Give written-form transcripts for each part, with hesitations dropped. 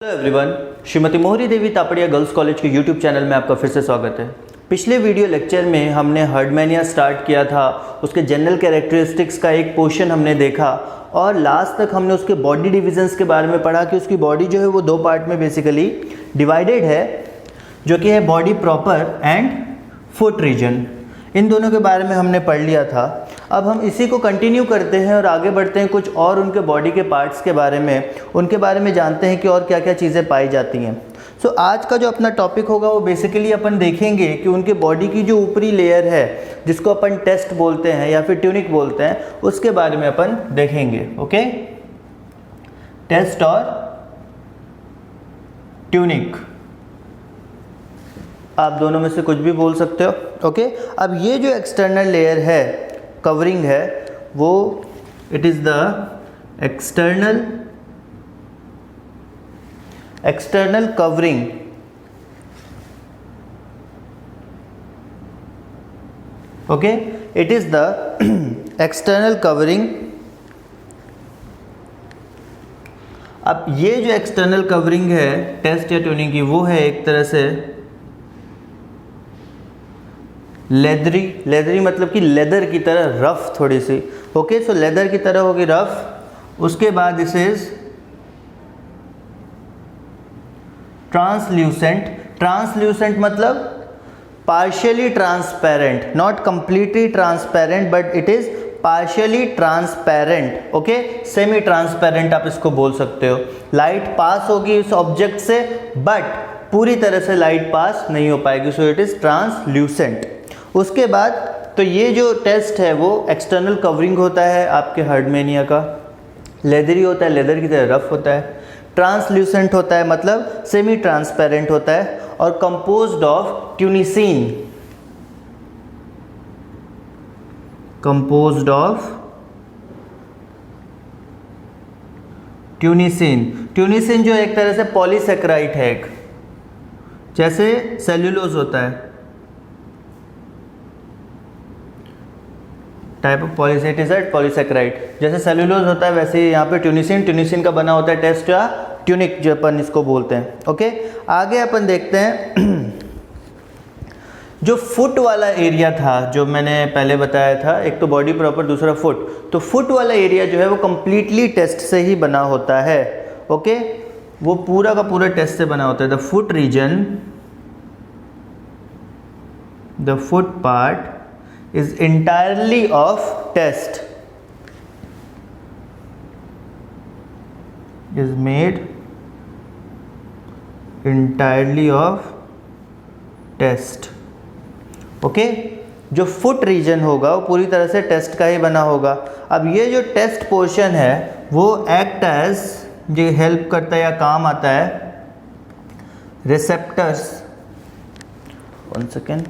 Hello everyone, Shrimati मोहरी देवी Tapadia girls college के YouTube channel में आपका फिर से स्वागत है। पिछले वीडियो लेक्चर में हमने हर्डमैनिया स्टार्ट किया था, उसके जनरल कैरेक्टरिस्टिक्स का एक पोर्शन हमने देखा और लास्ट तक हमने उसके बॉडी डिविजन्स के बारे में पढ़ा कि उसकी बॉडी जो है वो दो पार्ट में बेसिकली डिवाइडेड है, जो कि है body proper and foot region. इन दोनों के बारे में हमने पढ़ लिया था। अब हम इसी को कंटिन्यू करते हैं और आगे बढ़ते हैं कुछ और उनके बॉडी के पार्ट्स के बारे में, उनके बारे में जानते हैं कि और क्या क्या चीज़ें पाई जाती हैं। सो आज का जो अपना टॉपिक होगा वो बेसिकली अपन देखेंगे कि उनके बॉडी की जो ऊपरी लेयर है, जिसको अपन टेस्ट बोलते हैं या फिर ट्यूनिक बोलते हैं, उसके बारे में अपन देखेंगे। ओके, टेस्ट और ट्यूनिक, आप दोनों में से कुछ भी बोल सकते हो। ओके, अब ये जो एक्सटर्नल लेयर है, कवरिंग है, वो it is the external covering. Okay, it is the external covering. अब ये जो एक्सटर्नल कवरिंग है टेस्ट या ट्यूनिंग की, वो है एक तरह से लेदरी मतलब कि लेदर की तरह रफ थोड़ी सी। ओके, सो लेदर की तरह होगी रफ। उसके बाद दिस इज ट्रांसल्यूसेंट मतलब partially transparent, not completely transparent but it is partially transparent. Okay, semi transparent आप इसको बोल सकते हो। लाइट पास होगी इस ऑब्जेक्ट से बट पूरी तरह से लाइट पास नहीं हो पाएगी, सो इट इज ट्रांसल्यूसेंट। उसके बाद तो ये जो टेस्ट है वो एक्सटर्नल कवरिंग होता है आपके हर्डमैनिया का, लेदरी होता है, लेदर की तरह रफ होता है। ट्रांसल्यूसेंट होता है मतलब सेमी ट्रांसपेरेंट होता है और कंपोज्ड ऑफ ट्यूनिसिन। ट्यूनिसिन जो एक तरह से पॉलीसेक्राइड है, एक जैसे सेल्यूलोज होता है, टाइप ऑफ पॉलीसेक्राइड। जैसे सेल्यूलोज होता है वैसे ही यहाँ पे ट्यूनिसिन का बना होता है टेस्ट या ट्यूनिक, जो अपन इसको बोलते हैं। ओके, आगे अपन देखते हैं जो फुट वाला एरिया था, जो मैंने पहले बताया था, एक तो बॉडी प्रॉपर, दूसरा फुट। तो फुट वाला एरिया जो है वो कंप्लीटली टेस्ट से ही बना होता है। ओके, वो पूरा का पूरा टेस्ट से बना होता है। The foot region, the foot part is entirely of test, is made entirely of test। Okay, जो फुट रीजन होगा वो पूरी तरह से टेस्ट का ही बना होगा। अब ये जो टेस्ट पोर्शन है वो एक्ट एज, जो हेल्प करता है या काम आता है, रिसेप्टर्स। वन सेकेंड,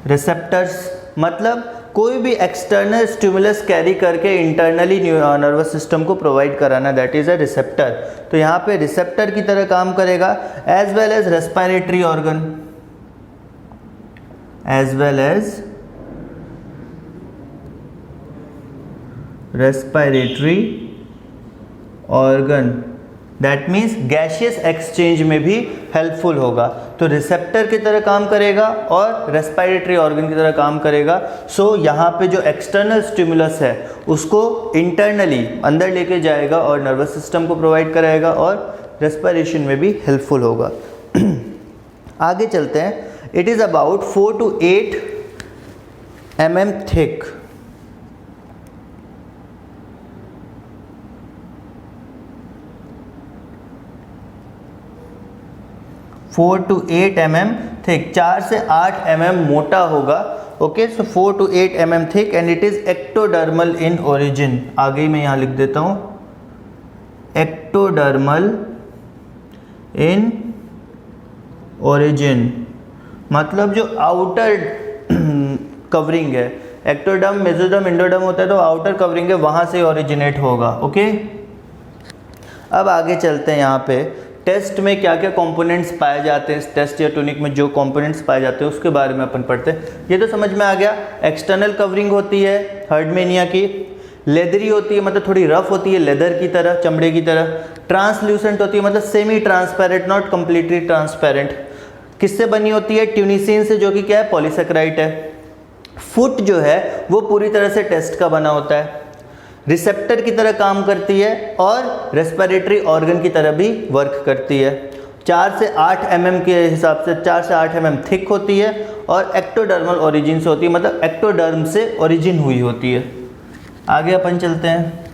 रिसेप्टर्स मतलब कोई भी एक्सटर्नल स्टिमुलस कैरी करके इंटरनली नर्वस सिस्टम को प्रोवाइड कराना, दैट इज अ रिसेप्टर। तो यहाँ पे रिसेप्टर की तरह काम करेगा, as well as respiratory organ, as well as respiratory organ, that means gaseous exchange में भी हेल्पफुल होगा। तो रिसेप्टर की तरह काम करेगा और रेस्पिरेटरी ऑर्गन की तरह काम करेगा। सो यहाँ पे जो एक्सटर्नल स्टिमुलस है उसको इंटरनली अंदर लेके जाएगा और नर्वस सिस्टम को प्रोवाइड कराएगा और रेस्पिरेशन में भी हेल्पफुल होगा। आगे चलते हैं। It is about 4 to 8 mm thick. 4 to 8 mm thick, 4 से 8 mm मोटा होगा। Okay, so 4 to 8 mm thick and it is ectodermal in origin. आगे ही मैं यहाँ लिख देता हूँ, एक्टोडर्मल इन ओरिजिन मतलब जो आउटर कवरिंग है, एक्टोडर्म, मेसोडर्म, एंडोडर्म होता है, तो आउटर कवरिंग है वहाँ से ओरिजिनेट होगा। ओके, अब आगे चलते हैं। यहाँ पे टेस्ट में क्या क्या कंपोनेंट्स पाए जाते हैं, टेस्ट या ट्यूनिक में जो कंपोनेंट्स पाए जाते हैं उसके बारे में अपन पढ़ते हैं। ये तो समझ में आ गया, एक्सटर्नल कवरिंग होती है हर्डमैनिया की, लेदरी होती है मतलब थोड़ी रफ होती है, लेदर की तरह, चमड़े की तरह। ट्रांसल्यूसेंट होती है मतलब semi transparent, not completely transparent. किससे बनी होती है? ट्यूनिसिन से, जो कि क्या है? पॉलीसेकेराइड है। फुट जो है वो पूरी तरह से टेस्ट का बना होता है, रिसेप्टर की तरह काम करती है और रेस्पिरेटरी ऑर्गन की तरह भी वर्क करती है। 4 से 8 mm के हिसाब से 4 से 8 mm थिक होती है और एक्टोडर्मल ओरिजिन से होती है, मतलब एक्टोडर्म से ओरिजिन हुई होती है। आगे अपन चलते हैं।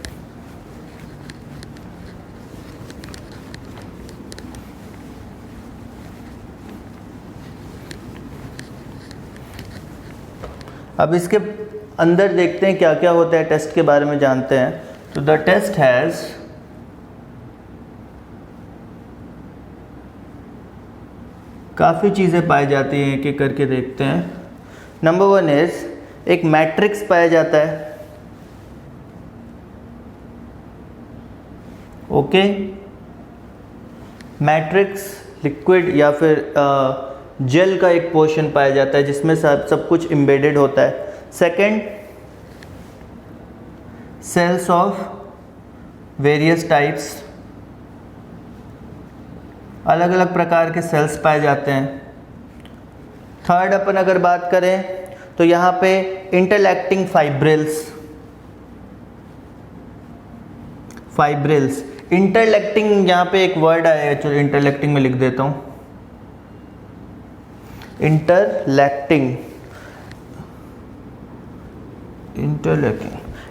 अब इसके अंदर देखते हैं क्या क्या होता है, टेस्ट के बारे में जानते हैं। तो द टेस्ट हैज़ काफ़ी चीज़ें पाई जाती हैं, एक एक करके देखते हैं। नंबर 1 इज एक मैट्रिक्स पाया जाता है। ओके, मैट्रिक्स लिक्विड या फिर जेल का एक पोर्शन पाया जाता है जिसमें सब कुछ एम्बेडेड होता है। Second, cells of various types, अलग अलग प्रकार के सेल्स पाए जाते हैं। थर्ड, अपन अगर बात करें तो यहाँ पे इंटरलैक्टिंग फाइब्रिल्स, इंटरलैक्टिंग यहाँ पे एक वर्ड आया है, चलो इंटरलैक्टिंग में लिख देता हूँ।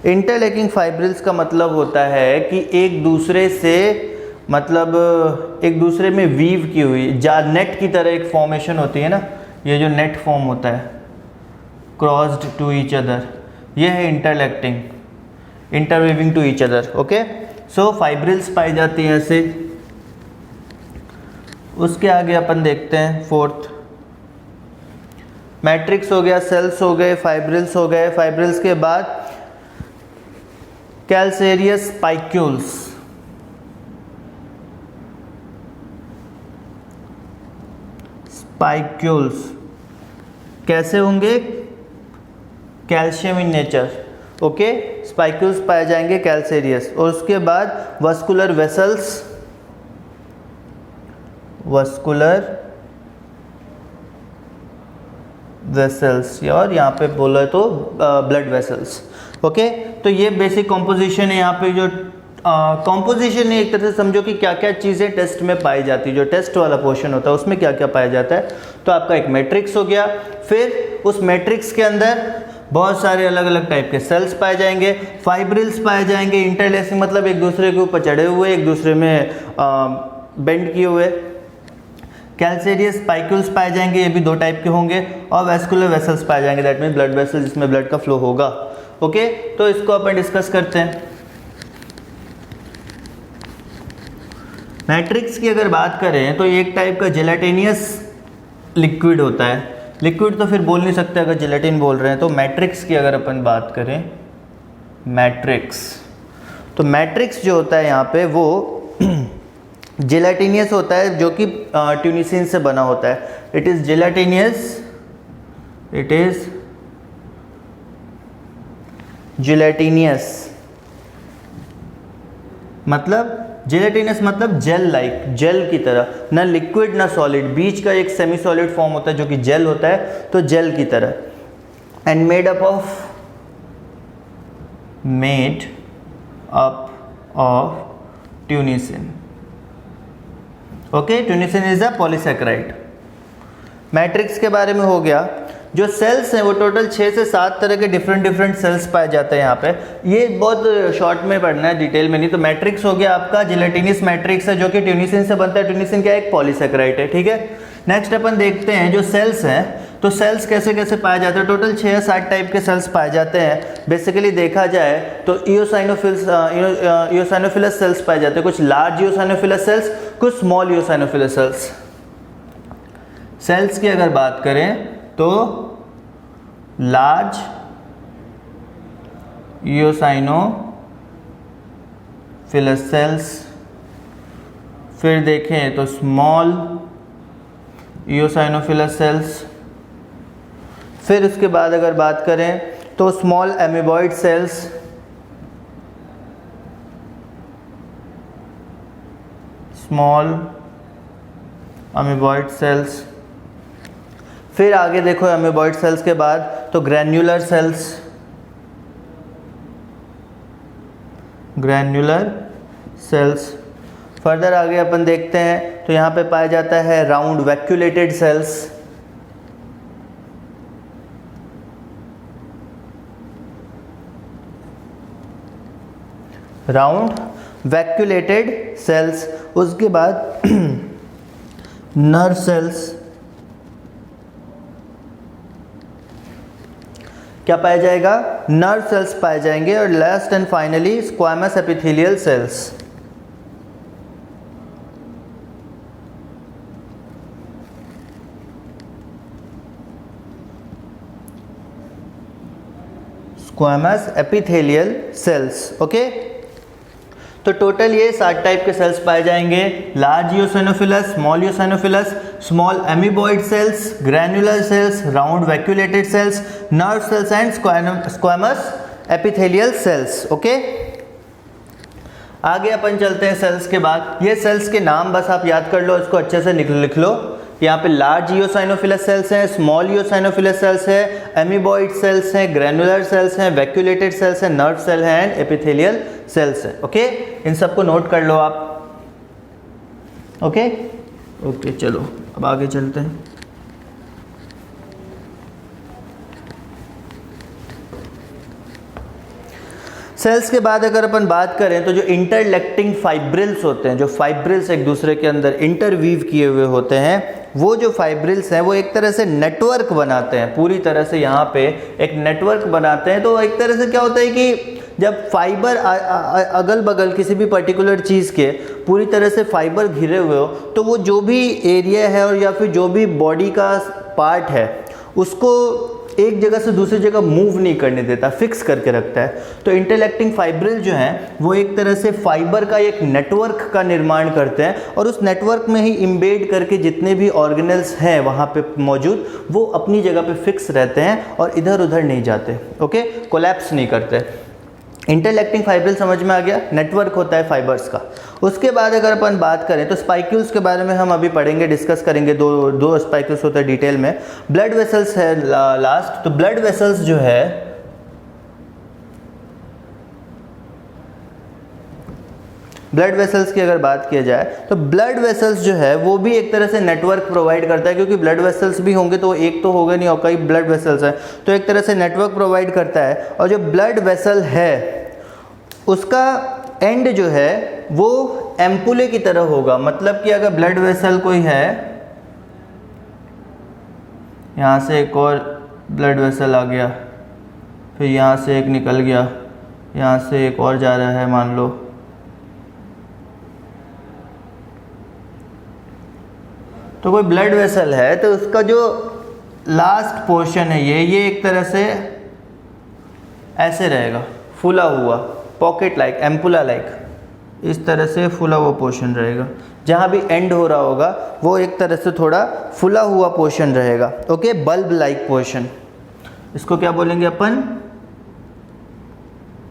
इंटरलैकिंग फाइब्रिल्स का मतलब होता है कि एक दूसरे से, मतलब एक दूसरे में वीव की हुई नेट की तरह एक फॉर्मेशन होती है ना, ये जो नेट फॉर्म होता है क्रॉस्ड टू ईच अदर, ये है interlacing, interweaving to each other. Okay, so fibrils पाई जाती हैं ऐसे। उसके आगे अपन देखते हैं फोर्थ, मैट्रिक्स हो गया, सेल्स हो गए, फाइब्रिल्स हो गए। फाइब्रिल्स के बाद कैल्सेरियस स्पाइक्यूल्स, स्पाइक्यूल्स कैसे होंगे? Calcium in nature. Okay, spicules पाए जाएंगे कैल्सेरियस। और उसके बाद वस्कुलर वेसल्स, और यहाँ पे बोला तो ब्लड वेसल्स। ओके, तो ये बेसिक कॉम्पोजिशन है। यहाँ पे जो कॉम्पोजिशन है, एक तरह से समझो कि क्या क्या चीज़ें टेस्ट में पाई जाती है, जो टेस्ट वाला पोर्शन होता है उसमें क्या क्या पाया जाता है। तो आपका एक मैट्रिक्स हो गया, फिर उस मैट्रिक्स के अंदर बहुत सारे अलग अलग टाइप के सेल्स पाए जाएंगे, फाइब्रिल्स पाए जाएंगे, इंटरलेसिंग मतलब एक दूसरे के ऊपर चढ़े हुए, एक दूसरे में बेंड किए हुए, कैल्सेरियस स्पाइक्यूल्स पाए जाएंगे, ये भी 2 टाइप के होंगे, और वेस्कुलर वेसल्स पाए जाएंगे, दैट मीन ब्लड वेसल जिसमें ब्लड का फ्लो होगा। ओके, तो इसको अपन डिस्कस करते हैं। मैट्रिक्स की अगर बात करें तो एक टाइप का जेलेटिनियस लिक्विड होता है। लिक्विड तो फिर बोल नहीं सकते अगर जेलेटिन बोल रहे हैं। तो मैट्रिक्स की अगर अपन बात करें, मैट्रिक्स, तो मैट्रिक्स जो होता है यहाँ पे वो जेलेटिनियस होता है, जो कि ट्यूनिसिन से बना होता है। It is gelatinous, it is gelatinous मतलब जेलेटिनस मतलब जेल लाइक, जेल की तरह, ना लिक्विड ना सॉलिड, बीच का एक सेमी सॉलिड फॉर्म होता है जो कि जेल होता है, तो जेल की तरह। And made up of ट्यूनिसिन। Okay, ट्यूनिसिन is a polysaccharide. Matrix के बारे में हो गया। जो सेल्स हैं वो टोटल 6 से 7 तरह के डिफरेंट सेल्स पाए जाते हैं यहाँ पे। ये बहुत शॉर्ट में पढ़ना है, डिटेल में नहीं। तो मैट्रिक्स हो गया आपका जेलेटिनस मैट्रिक्स है जो कि ट्यूनिसिन से बनता है। ट्यूनिसिन क्या है? एक पॉलीसेकेराइड है, ठीक है। नेक्स्ट अपन देखते हैं जो सेल्स हैं, तो सेल्स कैसे कैसे पाए जाते हैं। टोटल 6 या 7 टाइप के सेल्स पाए जाते हैं। बेसिकली देखा जाए तो इओसाइनोफिलस सेल्स पाए जाते हैं, कुछ लार्ज इओसाइनोफिलस सेल्स, कुछ स्मॉल इओसाइनोफिलस सेल्स। सेल्स की अगर बात करें तो लार्ज इओसाइनोफिलस सेल्स, फिर देखें तो स्मॉल इओसाइनोफिलस सेल्स, फिर उसके बाद अगर बात करें तो small amoeboid cells, small amoeboid cells. फिर आगे देखो अमीबॉइड सेल्स के बाद तो granular cells, granular cells. Further आगे अपन देखते हैं तो यहाँ पे पाया जाता है round vacuolated cells, round vacuolated cells. उसके बाद नर्व सेल्स, क्या पाया जाएगा? नर्व सेल्स पाए जाएंगे। और last and finally squamous epithelial cells. Squamous epithelial cells. Okay, तो टोटल ये 7 टाइप के सेल्स पाए जाएंगे। Large eosinophils, small eosinophils, small amoeboid cells, granular cells, round vacuolated cells, nerve cells and squamous epithelial cells. Okay, आगे अपन चलते हैं sales के बाद। ये सेल्स के नाम बस आप याद कर लो, इसको अच्छे से लिख लो। यहाँ पे लार्ज ईओसाइनोफिलस सेल्स हैं, स्मॉल ईओसाइनोफिलस सेल्स है, एमीबॉइड सेल्स हैं, ग्रैनुलर सेल्स हैं, वैक्यूलेटेड सेल्स हैं, नर्व सेल हैं एंड एपिथेलियल सेल्स हैं। ओके, इन सबको नोट कर लो आप। ओके ओके, चलो अब आगे चलते हैं। सेल्स के बाद अगर अपन बात करें तो जो इंटरलेक्टिंग फाइब्रिल्स होते हैं, जो फाइब्रिल्स एक दूसरे के अंदर इंटरवीव किए हुए होते हैं, वो जो फाइब्रिल्स हैं वो एक तरह से नेटवर्क बनाते हैं। पूरी तरह से यहाँ पे एक नेटवर्क बनाते हैं। तो एक तरह से क्या होता है कि जब फाइबर अगल बगल किसी भी पर्टिकुलर चीज़ के पूरी तरह से फाइबर घिरे हुए हो, तो वो जो भी एरिया है और या फिर जो भी बॉडी का पार्ट है उसको एक जगह से दूसरी जगह मूव नहीं करने देता, फिक्स करके रखता है। तो इंटरलेक्टिंग फाइब्रिल जो हैं वो एक तरह से फाइबर का एक नेटवर्क का निर्माण करते हैं और उस नेटवर्क में ही इम्बेड करके जितने भी ऑर्गेनल्स हैं वहाँ पे मौजूद, वो अपनी जगह पे फिक्स रहते हैं और इधर उधर नहीं जाते। ओके, कोलैप्स नहीं करते। इंटरलेक्टिंग फाइब्रिल समझ में आ गया, नेटवर्क होता है फाइबर्स का। उसके बाद अगर अपन बात करें तो स्पाइक्यूल्स के बारे में हम अभी पढ़ेंगे, डिस्कस करेंगे। दो स्पाइक्यूल्स होते हैं डिटेल में। ब्लड वेसल्स है लास्ट। तो ब्लड वेसल्स जो है ब्लड वेसल्स की अगर बात किया जाए तो ब्लड वेसल्स जो है वो भी एक तरह से नेटवर्क प्रोवाइड करता है, क्योंकि ब्लड वेसल्स भी होंगे तो एक तो होगा नहीं और कई ब्लड वेसल्स हैं, तो एक तरह से नेटवर्क प्रोवाइड करता है। और जो ब्लड वेसल है उसका एंड जो है वो एम्पुले की तरह होगा। मतलब कि अगर ब्लड वेसल कोई है, यहाँ से एक और ब्लड वेसल आ गया, फिर यहाँ से एक निकल गया, यहाँ से एक और जा रहा है मान लो, तो कोई ब्लड वेसल है तो उसका जो लास्ट पोर्शन है ये एक तरह से ऐसे रहेगा, फूला हुआ, पॉकेट लाइक, एम्पुला लाइक, इस तरह से फूला हुआ पोर्शन रहेगा। जहाँ भी एंड हो रहा होगा वो एक तरह से थोड़ा फूला हुआ पोर्शन रहेगा। ओके, बल्ब लाइक पोर्शन, इसको क्या बोलेंगे अपन?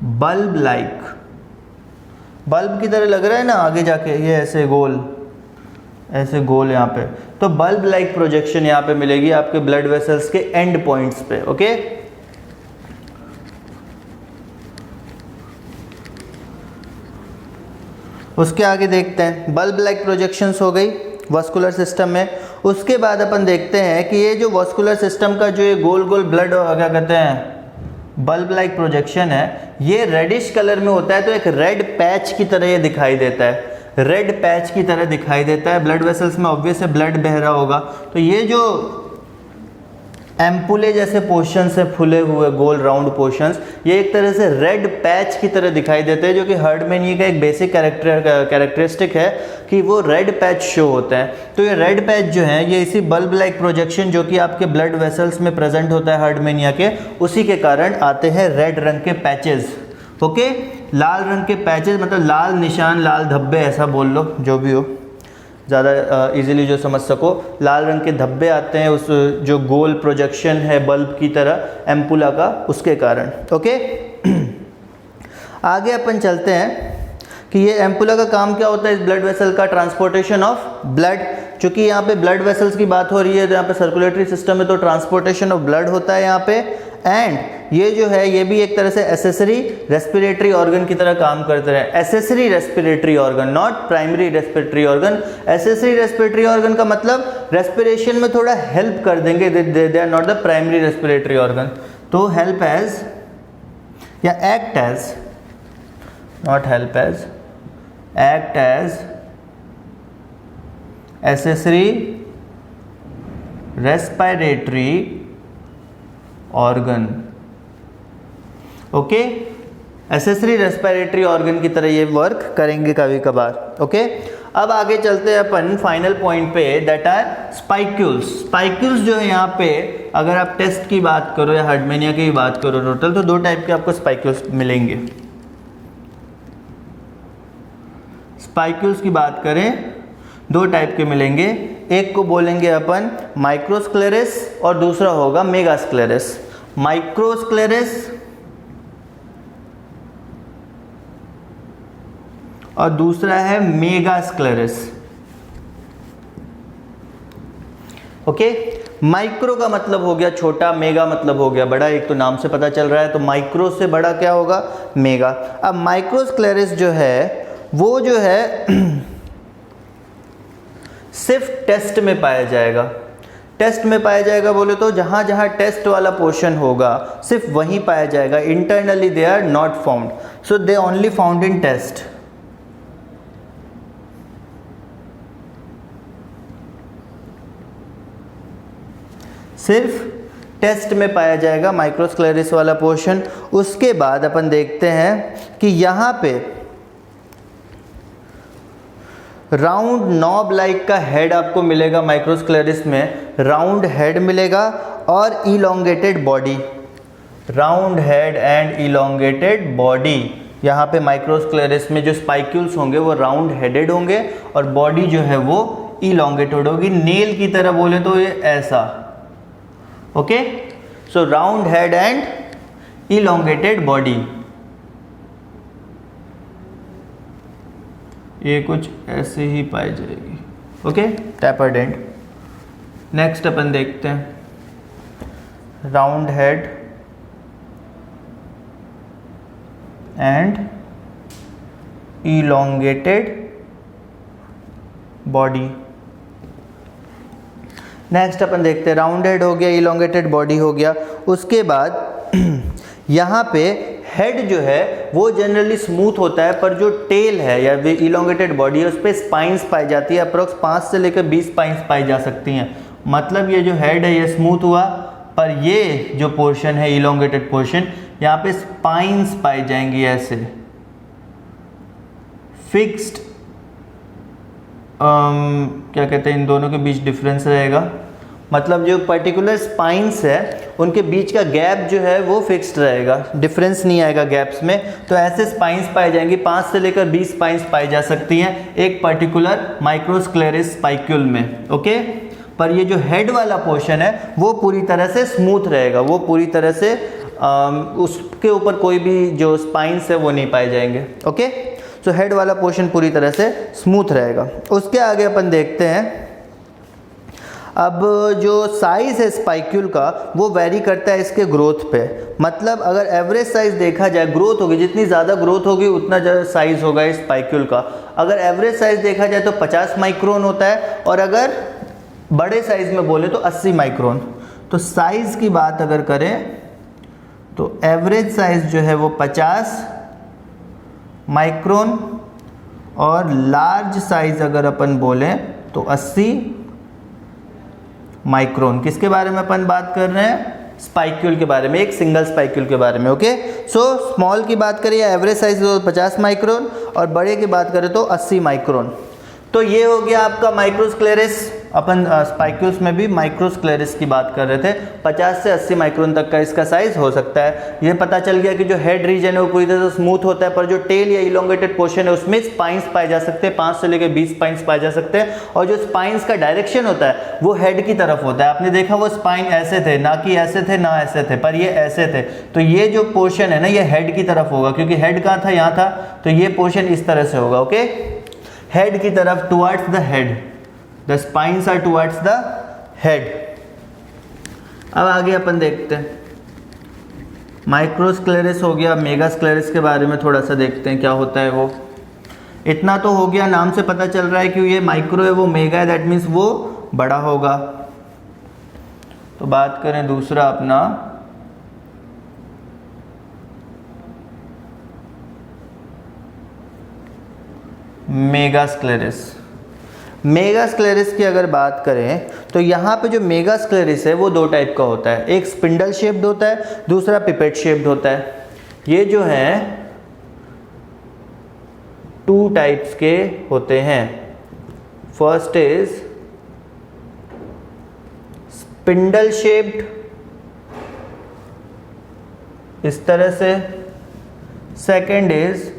Bulb like. बल्ब की तरह लग रहा है ना आगे जाके, ये ऐसे गोल, ऐसे गोल यहाँ पे, तो बल्ब लाइक प्रोजेक्शन यहाँ पे मिलेगी आपके ब्लड वेसल्स के एंड पॉइंट्स पे। ओके, उसके आगे देखते हैं, बल्ब लाइक प्रोजेक्शंस हो गई वास्कुलर सिस्टम में। उसके बाद अपन देखते हैं कि ये जो वास्कुलर सिस्टम का जो ये गोल गोल ब्लड क्या कहते हैं, बल्ब लाइक प्रोजेक्शन है, ये रेडिश कलर में होता है। तो एक रेड पैच की तरह ये दिखाई देता है, रेड पैच की तरह दिखाई देता है। ब्लड वेसल्स में ऑब्वियस है ब्लड बह रहा होगा, तो ये जो एम्पुले जैसे पोर्शंस है, फुले हुए गोल राउंड पोर्शंस, ये एक तरह से रेड पैच की तरह दिखाई देते हैं, जो कि हर्डमैनिया का एक बेसिक कैरेक्टरिस्टिक है कि वो रेड पैच शो होता है। तो ये रेड पैच जो है ये इसी बल्ब लाइक प्रोजेक्शन जो कि आपके ब्लड वेसल्स में प्रेजेंट होता है हर्डमैनिया के, उसी के कारण आते हैं रेड रंग के पैचेस। ओके, लाल रंग के पैचेस मतलब लाल निशान, लाल धब्बे, ऐसा बोल लो, जो भी हो, ज़्यादा इजीली जो समझ सको। लाल रंग के धब्बे आते हैं उस जो गोल प्रोजेक्शन है बल्ब की तरह एम्पुला का, उसके कारण। ओके, आगे अपन चलते हैं कि ये एम्पुला का काम क्या होता है, इस ब्लड वेसल का ट्रांसपोर्टेशन ऑफ ब्लड। चूंकि यहाँ पे ब्लड वेसल्स की बात हो रही है तो यहाँ पे सर्कुलेटरी सिस्टम है तो ट्रांसपोर्टेशन ऑफ ब्लड होता है यहाँ पे। एंड ये जो है ये भी एक तरह से एसेसरी रेस्पिरेटरी ऑर्गन की तरह काम करते हैं। Accessory respiratory organ, not primary respiratory organ. Accessory respiratory organ का मतलब रेस्पिरेशन में थोड़ा हेल्प कर देंगे, they are not the primary respiratory organ. तो हेल्प एज या act as, not help as, act as accessory respiratory organ। Okay, accessory respiratory organ की तरह ये वर्क करेंगे कभी कभार। ओके, अब आगे चलते हैं अपन फाइनल पॉइंट पे, दैट आर स्पाइक्यूल्स। स्पाइक्यूल्स जो है यहाँ पे अगर आप टेस्ट की बात करो या हार्डमेनिया की बात करो टोटल, तो 2 टाइप के आपको स्पाइक्यूल्स मिलेंगे। स्पाइक्यूल्स की बात करें 2 टाइप के मिलेंगे, एक को बोलेंगे अपन माइक्रोस्क्लेरेस और दूसरा होगा मेगास्क्लेरेस। माइक्रोस्क्लेरेस और दूसरा है मेगास्क्लेरेस। ओके, माइक्रो का मतलब हो गया छोटा, मेगा मतलब हो गया बड़ा, एक तो नाम से पता चल रहा है। तो माइक्रो से बड़ा क्या होगा, मेगा। अब माइक्रोस्क्लेरेस जो है वो जो है सिर्फ टेस्ट में पाया जाएगा। टेस्ट में पाया जाएगा बोले तो जहाँ जहाँ टेस्ट वाला पोर्शन होगा सिर्फ वहीं पाया जाएगा। Internally they are not found, so they only found in test. सिर्फ टेस्ट में पाया जाएगा माइक्रोस्क्लेरोसिस वाला पोर्शन। उसके बाद अपन देखते हैं कि यहाँ पे राउंड नॉब लाइक का हेड आपको मिलेगा माइक्रोस्क्लेरोसिस में, राउंड हेड मिलेगा और elongated body, round head and elongated body. यहाँ पे माइक्रोस्क्लेरोसिस में जो स्पाइक्यूल्स होंगे वो राउंड हेडेड होंगे और बॉडी जो है वो इलोंगेटेड होगी, नेल की तरह बोले तो ये ऐसा। Okay, so round head and elongated body, ये कुछ ऐसे ही पाई जाएगी। Okay, tapered end. नेक्स्ट अपन देखते हैं round head and elongated body. Next अपन देखते हैं राउंड हेड हो गया, इलोंगेटेड बॉडी हो गया। उसके बाद यहाँ पे हेड जो है वो जनरली स्मूथ होता है, पर जो टेल है या इलोंगेटेड बॉडी है उस पर स्पाइंस पाई जाती है। अप्रोक्स 5 से लेकर 20 स्पाइंस पाई जा सकती हैं। मतलब ये जो हेड है ये स्मूथ हुआ, पर ये जो पोर्शन है इलोंगेटेड पोर्शन, यहाँ पे स्पाइंस पाई जाएंगी ऐसे फिक्स्ड। क्या कहते हैं, इन दोनों के बीच डिफरेंस रहेगा, मतलब जो पर्टिकुलर स्पाइंस है उनके बीच का गैप जो है वो फिक्स्ड रहेगा, डिफरेंस नहीं आएगा गैप्स में। तो ऐसे स्पाइंस पाए जाएंगी, 5 से लेकर 20 स्पाइंस पाई जा सकती हैं एक पर्टिकुलर माइक्रोस्क्लेरोसिस स्पाइक्यूल में। ओके, पर ये जो हेड वाला पोर्शन है वो पूरी तरह से स्मूथ रहेगा, वो पूरी तरह से उसके ऊपर कोई भी जो स्पाइंस है वो नहीं पाए जाएंगे। ओके, सो हेड वाला पोर्शन पूरी तरह से स्मूथ रहेगा। उसके आगे अपन देखते हैं, अब जो साइज़ है स्पाइक्यूल का वो वेरी करता है इसके ग्रोथ पे। मतलब अगर एवरेज साइज़ देखा जाए, ग्रोथ होगी, जितनी ज़्यादा ग्रोथ होगी उतना ज़्यादा साइज़ होगा इस स्पाइक्यूल का। अगर एवरेज साइज़ देखा जाए तो 50 माइक्रोन होता है, और अगर बड़े साइज़ में बोले तो 80 माइक्रोन। तो साइज़ की बात अगर करें तो एवरेज साइज़ जो है वो 50 माइक्रोन, और लार्ज साइज़ अगर अपन बोलें तो 80 माइक्रोन। किसके बारे में अपन बात कर रहे हैं, स्पाइक्यूल के बारे में, एक सिंगल स्पाइक्यूल के बारे में। ओके, सो स्मॉल की बात करें एवरेज साइज तो 50 माइक्रोन, और बड़े की बात करें तो 80 माइक्रोन। तो ये हो गया आपका माइक्रोस्क्लेरोसिस अपन स्पाइक्यूल्स में भी माइक्रोस्क्लेरिस की बात कर रहे थे। 50 से 80 माइक्रोन तक का इसका साइज हो सकता है। ये पता चल गया कि जो हेड रीजन है वो पूरी तरह से स्मूथ होता है, पर जो टेल या इलोंगेटेड पोर्शन है उसमें स्पाइंस पाए जा सकते हैं, 5 से लेकर 20 स्पाइंस पाए जा सकते हैं। और जो स्पाइंस का डायरेक्शन होता है वो हेड की तरफ होता है। आपने देखा वो स्पाइन ऐसे थे, ना कि ऐसे थे ना ऐसे थे, पर ये ऐसे थे। तो ये जो पोर्शन है ना ये हेड की तरफ होगा, क्योंकि हेड कहाँ था, यहाँ था, तो ये पोर्शन इस तरह से होगा। ओके, हेड की तरफ, towards the head, the spines are towards the head. अब आगे अपन देखते हैं, माइक्रोस्क्लेरिस हो गया, मेगास्क्लेरिस के बारे में थोड़ा सा देखते हैं क्या होता है वो। इतना तो हो गया, नाम से पता चल रहा है कि ये माइक्रो है वो मेगा है, दैट मीन्स वो बड़ा होगा। तो बात करें दूसरा अपना मेगास्क्लेरिस। मेगास्क्लेरिस की अगर बात करें तो यहाँ पे जो मेगास्क्लेरिस है वो दो टाइप का होता है, एक स्पिंडल शेप्ड होता है, दूसरा पिपेट शेप्ड होता है। ये जो है 2 टाइप्स के होते हैं। फर्स्ट इज स्पिंडल शेप्ड, इस तरह से। Second is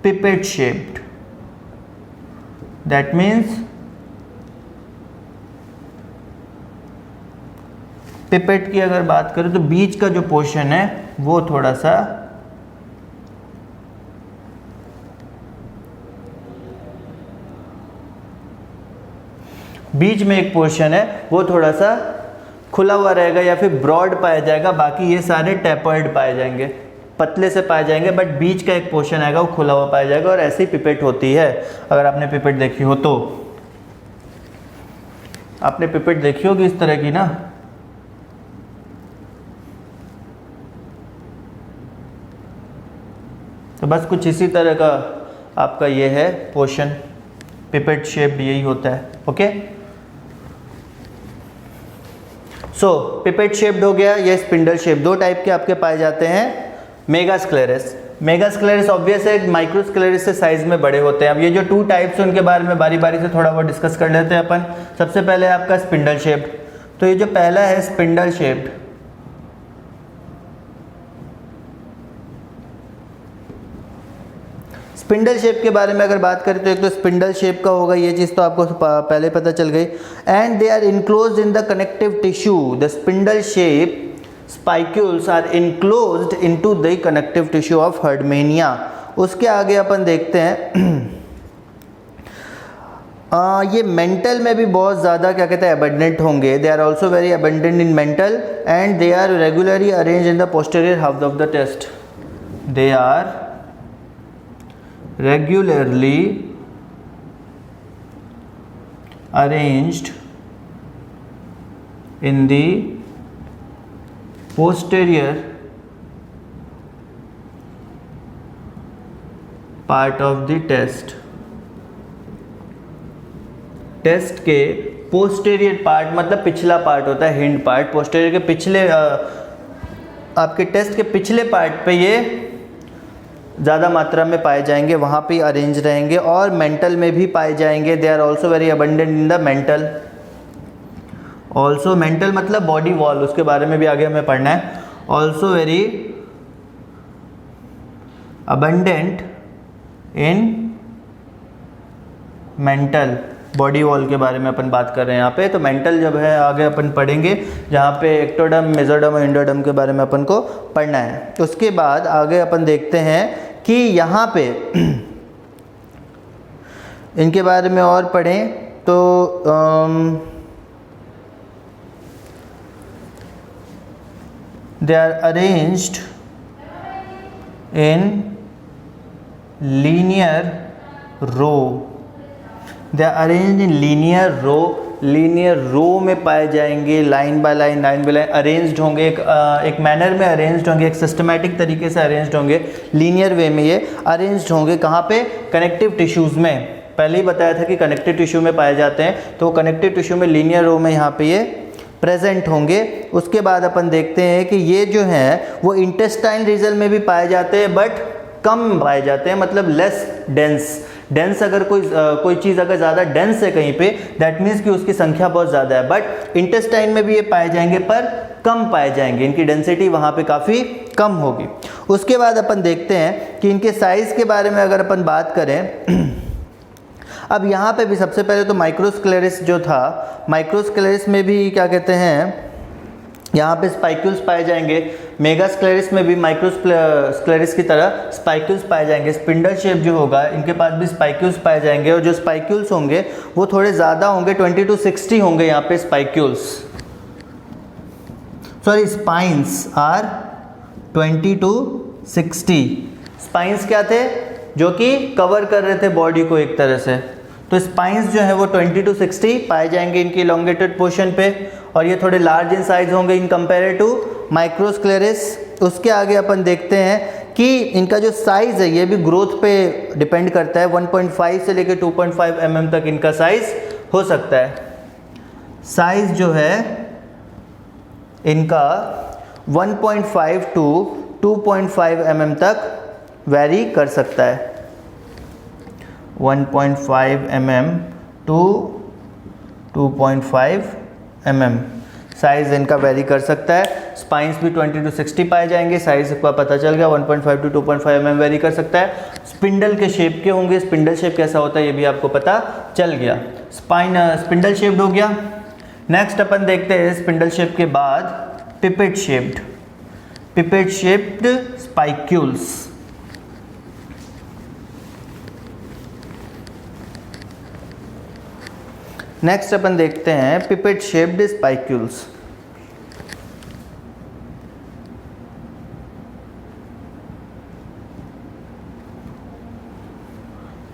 pipette shaped, that means pipette की अगर बात करें तो बीच का जो पोर्शन है वो थोड़ा सा बीच में एक पोर्शन है वो थोड़ा सा खुला हुआ रहेगा या फिर ब्रॉड पाया जाएगा, बाकी ये सारे टैपर्ड पाए जाएंगे, पतले से पाए जाएंगे, बट बीच का एक पोर्शन आएगा वो खुला हुआ पाया जाएगा। और ऐसी पिपेट होती है। अगर आपने पिपेट देखी हो तो आपने पिपेट देखी होगी इस तरह की ना, तो बस कुछ इसी तरह का आपका ये है पोर्शन, पिपेट शेप्ड यही होता है। ओके, सो पिपेट शेप्ड हो गया, ये स्पिंडल शेप, दो टाइप के आपके पाए जाते हैं। मेगास्क्लेरिस, मेगास्क्लेरिस ऑब्वियस है माइक्रोस्क्लेरिस से साइज में बड़े होते हैं। अब ये जो 2 टाइप्स हैं उनके बारे में बारी बारी से थोड़ा बहुत डिस्कस कर लेते हैं अपन। सबसे पहले आपका स्पिंडल शेप्ड, तो ये जो पहला है स्पिंडल शेप्ड, स्पिंडल शेप के बारे में अगर बात करें तो एक तो स्पिंडल शेप का होगा, ये चीज़ तो आपको पहले पता चल गई। And they are enclosed in the connective tissue, the spindle shape spicules are enclosed into the connective tissue of Herdmania. उसके आगे अपन देखते हैं ये मेंटल में भी बहुत ज़्यादा क्या कहते हैं अबंडेंट होंगे। They are also very abundant in mantle and they are regularly arrange in the posterior half of the test. They are regularly arranged in the posterior part of the test। टेस्ट के posterior part मतलब पिछला part होता है, hind part. Posterior के पिछले आपके test के पिछले पार्ट पे ये ज़्यादा मात्रा में पाए जाएंगे, वहाँ पे अरेंज रहेंगे। और मेंटल में भी पाए जाएंगे। They are also very abundant in the mantle. Also mantle मतलब बॉडी वॉल, उसके बारे में भी आगे हमें पढ़ना है। Also very abundant in mantle, body wall के बारे में अपन बात कर रहे हैं यहाँ पे। तो मेंटल जब है आगे अपन पढ़ेंगे, जहाँ पे एक्टोडर्म, मेसोडर्म और एंडोडर्म के बारे में अपन को पढ़ना है। उसके बाद आगे अपन देखते हैं कि यहाँ पे इनके बारे में और पढ़ें तो they are arranged in linear row. They are arranged in linear row, linear row में पाए जाएंगे, line by line, line by line arranged होंगे, एक मैनर में अरेंज्ड होंगे, एक सिस्टमैटिक तरीके से अरेंज्ड होंगे, लीनियर वे में ये अरेंज्ड होंगे। कहाँ पे? कनेक्टिव टिश्यूज़ में। पहले ही बताया था कि कनेक्टिव टिश्यू में पाए जाते हैं, तो कनेक्टिव टिश्यू में लीनियर रो में यहाँ पे ये प्रेजेंट होंगे। उसके बाद अपन देखते हैं कि ये जो हैं वो इंटेस्टाइन रीजन में भी पाए जाते हैं, बट कम पाए जाते हैं, मतलब लेस डेंस। डेंस अगर कोई चीज़ अगर ज़्यादा डेंस है कहीं पे, दैट मीन्स कि उसकी संख्या बहुत ज़्यादा है। बट इंटेस्टाइन में भी ये पाए जाएंगे पर कम पाए जाएंगे, इनकी डेंसिटी वहाँ पे काफ़ी कम होगी। उसके बाद अपन देखते हैं कि इनके साइज़ के बारे में अगर अपन बात करें, अब यहाँ पे भी सबसे पहले तो माइक्रोस्क्लेरिस जो था, माइक्रोस्क्लेरिस में भी क्या कहते हैं, यहाँ पे स्पाइक्यूल्स पाए जाएंगे। मेगास्क्लेरिस में भी माइक्रोस्क्लेरिस की तरह स्पाइक्यूल्स पाए जाएंगे। स्पिंडल शेप जो होगा इनके पास भी स्पाइक्यूल्स पाए जाएंगे, और जो स्पाइक्यूल्स होंगे वो थोड़े ज़्यादा होंगे, 20 to 60 होंगे यहाँ पे spicules, sorry spines are 20 to 60। स्पाइंस क्या थे, जो कि कवर कर रहे थे बॉडी को एक तरह से, तो स्पाइंस जो है वो 20 to 60 पाए जाएंगे इनकी इलोंगेटेड पोर्शन पे, और ये थोड़े लार्ज इन साइज होंगे इन कंपेयर टू माइक्रोस्क्लेरिस। उसके आगे अपन देखते हैं कि इनका जो साइज़ है ये भी ग्रोथ पे डिपेंड करता है, 1.5 से लेकर 2.5 mm तक इनका साइज़ हो सकता है। साइज़ जो है इनका 1.5 to 2.5 mm तक वेरी कर सकता है, 1.5 mm to 2.5 mm साइज़ इनका वेरी कर सकता है। स्पाइंस भी 20 to 60 पाए जाएंगे, साइज़ का पता चल गया, 1.5 to 2.5 mm वेरी कर सकता है। स्पिंडल के शेप के होंगे, स्पिंडल शेप कैसा होता है ये भी आपको पता चल गया। स्पिंडल शेप्ड हो गया। नेक्स्ट अपन देखते हैं स्पिंडल शेप के बाद पिपेट शेप्ड स्पाइक्यूल्स। नेक्स्ट अपन देखते हैं pipette shaped spicules.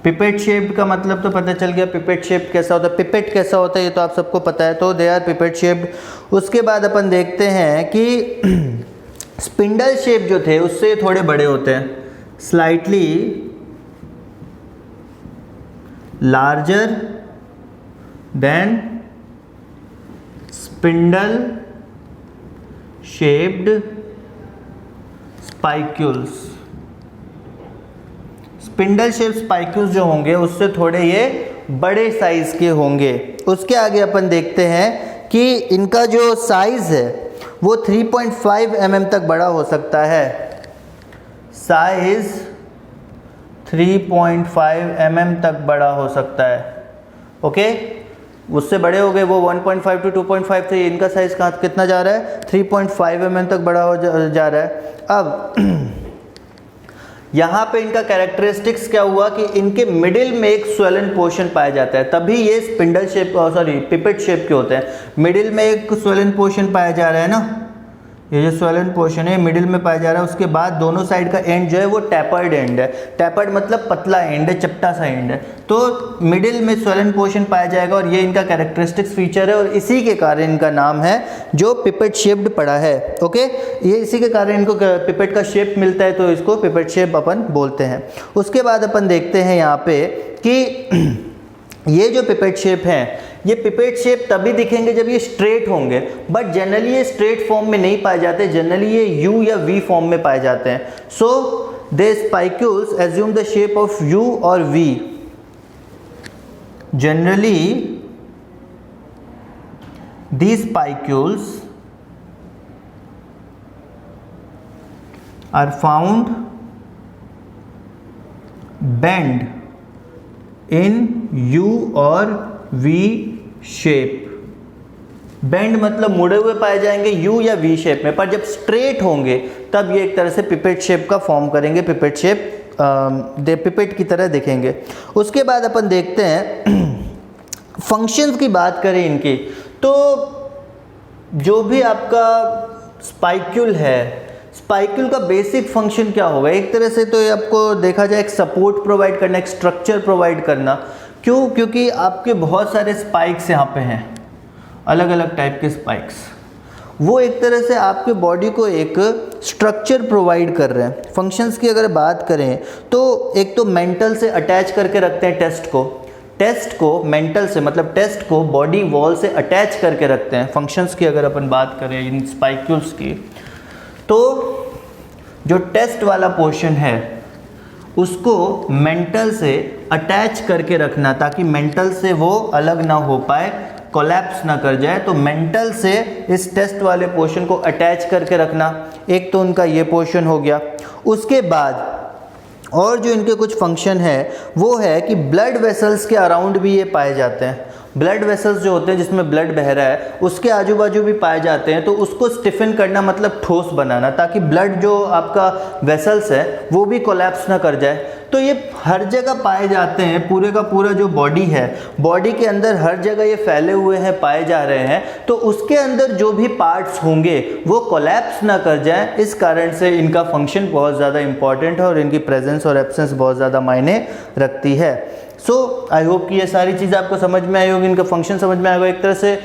Pipette shaped का मतलब तो पता चल गया, पिपेट शेप कैसा होता है, पिपेट कैसा होता है ये तो आप सबको पता है, तो दे आर पिपेट शेप्ड। उसके बाद अपन देखते हैं कि स्पिंडल शेप जो थे उससे थोड़े बड़े होते हैं, slightly larger than spindle shaped spicules. Spindle shape spicules जो होंगे उससे थोड़े ये बड़े साइज के होंगे। उसके आगे अपन देखते हैं कि इनका जो साइज है वो 3.5 mm तक बड़ा हो सकता है, साइज 3.5 mm तक बड़ा हो सकता है। ओके, उससे बड़े हो गए वो 1.5 to 2.5 थे, इनका साइज कितना जा रहा है, 3.5 mm तक बड़ा हो जा रहा है। अब यहाँ पे इनका कैरेक्टरिस्टिक्स क्या हुआ कि इनके मिडिल में एक स्वेलन पोर्शन पाया जाता है, तभी ये स्पिंडल शेप पिपेट शेप के होते हैं। मिडिल में एक स्वेलन पोर्शन पाया जा रहा है ना, ये जो स्वेलन पोर्शन है मिडिल में पाया जा रहा है। उसके बाद दोनों साइड का एंड जो है वो टैपर्ड एंड है, टैपर्ड मतलब पतला एंड है, चपटा सा एंड है, तो मिडिल में स्वेलन पोर्शन पाया जाएगा, और ये इनका कैरेक्टरिस्टिक्स फीचर है, और इसी के कारण इनका नाम है जो पिपेट शेप्ड पड़ा है। ओके, ये इसी के कारण इनको पिपेट का शेप मिलता है, तो इसको पिपेट शेप अपन बोलते हैं। उसके बाद अपन देखते हैं यहाँ पे कि ये जो पिपेट शेप हैं, ये पिपेट शेप तभी दिखेंगे जब ये स्ट्रेट होंगे, बट जनरली ये स्ट्रेट फॉर्म में नहीं पाए जाते, जनरली ये यू या वी फॉर्म में पाए जाते हैं। So they spicules assume the shape of U और V. Generally these spicules are found bend in U और V शेप। बेंड मतलब मुड़े हुए पाए जाएंगे यू या वी शेप में, पर जब स्ट्रेट होंगे तब ये एक तरह से पिपेट शेप का फॉर्म करेंगे, पिपेट शेप पिपेट की तरह दिखेंगे। उसके बाद अपन देखते हैं फंक्शंस की बात करें इनकी, तो जो भी आपका स्पाइक्यूल है, स्पाइक्यूल का बेसिक फंक्शन क्या होगा, एक तरह से तो ये आपको देखा जाए एक सपोर्ट प्रोवाइड करना, एक स्ट्रक्चर प्रोवाइड करना। क्यों? क्योंकि आपके बहुत सारे स्पाइक्स यहाँ पे हैं, अलग अलग टाइप के स्पाइक्स, वो एक तरह से आपके बॉडी को एक स्ट्रक्चर प्रोवाइड कर रहे हैं। फंक्शंस की अगर बात करें तो एक तो मेंटल से अटैच करके रखते हैं टेस्ट को मेंटल से मतलब टेस्ट को बॉडी वॉल से अटैच करके रखते हैं। फंक्शंस की अगर अपन बात करें इन स्पाइक्यूल्स की, तो जो टेस्ट वाला पोर्शन है उसको मेंटल से अटैच करके रखना ताकि मेंटल से वो अलग ना हो पाए, कोलैप्स ना कर जाए। तो मेंटल से इस टेस्ट वाले पोर्शन को अटैच करके रखना, एक तो उनका ये पोर्शन हो गया। उसके बाद और जो इनके कुछ फंक्शन है वो है कि ब्लड वेसल्स के अराउंड भी ये पाए जाते हैं। ब्लड वेसल्स जो होते हैं जिसमें ब्लड बह रहा है उसके आजू बाजू भी पाए जाते हैं, तो उसको स्टिफन करना मतलब ठोस बनाना, ताकि ब्लड जो आपका वेसल्स है वो भी कोलैप्स ना कर जाए। तो ये हर जगह पाए जाते हैं, पूरे का पूरा जो बॉडी है, बॉडी के अंदर हर जगह ये फैले हुए हैं, पाए जा रहे हैं। तो उसके अंदर जो भी पार्ट्स होंगे वो कोलैप्स ना कर जाए, इस कारण से इनका फंक्शन बहुत ज़्यादा इंपॉर्टेंट है और इनकी प्रेजेंस और एब्सेंस बहुत ज़्यादा मायने रखती है। सो आई होप कि ये सारी चीज़ें आपको समझ में आई होगी, इनका फंक्शन समझ में आएगा। एक तरह से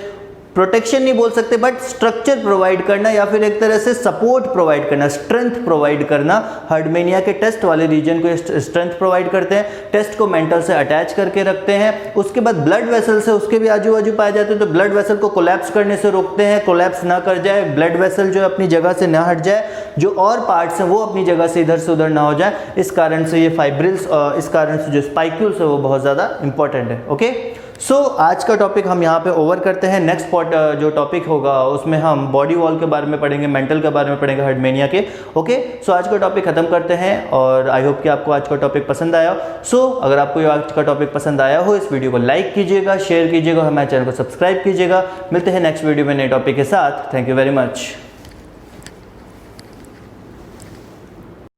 प्रोटेक्शन नहीं बोल सकते बट स्ट्रक्चर प्रोवाइड करना या फिर एक तरह से सपोर्ट प्रोवाइड करना, स्ट्रेंथ प्रोवाइड करना। हर्डमेनिया के टेस्ट वाले रीजन को स्ट्रेंथ प्रोवाइड करते हैं, टेस्ट को मेंटल से अटैच करके रखते हैं। उसके बाद ब्लड वेसल्स है उसके भी आजू बाजू पाए जाते हैं, तो ब्लड वेसल को कोलैप्स करने से रोकते हैं, कोलैप्स ना कर जाए, ब्लड वेसल जो अपनी जगह से ना हट जाए, जो और पार्ट्स हैं वो अपनी जगह से इधर से उधर ना हो जाए। इस कारण से ये फाइब्रिल्स, इस कारण से जो स्पाइक्यूल्स है वो बहुत ज़्यादा इंपॉर्टेंट है। ओके, सो आज का टॉपिक हम यहाँ पे ओवर करते हैं। नेक्स्ट जो टॉपिक होगा उसमें हम बॉडी वॉल के बारे में पढ़ेंगे, मेंटल के बारे में पढ़ेंगे, हर्डमेनिया के। ओके, सो आज का टॉपिक खत्म करते हैं और आई होप कि आपको आज का टॉपिक पसंद आया। सो अगर आपको ये आज का टॉपिक पसंद आया हो, इस वीडियो को लाइक कीजिएगा, शेयर कीजिएगा, हमारे चैनल को सब्सक्राइब कीजिएगा। मिलते हैं नेक्स्ट वीडियो में नए टॉपिक के साथ। Thank you very much.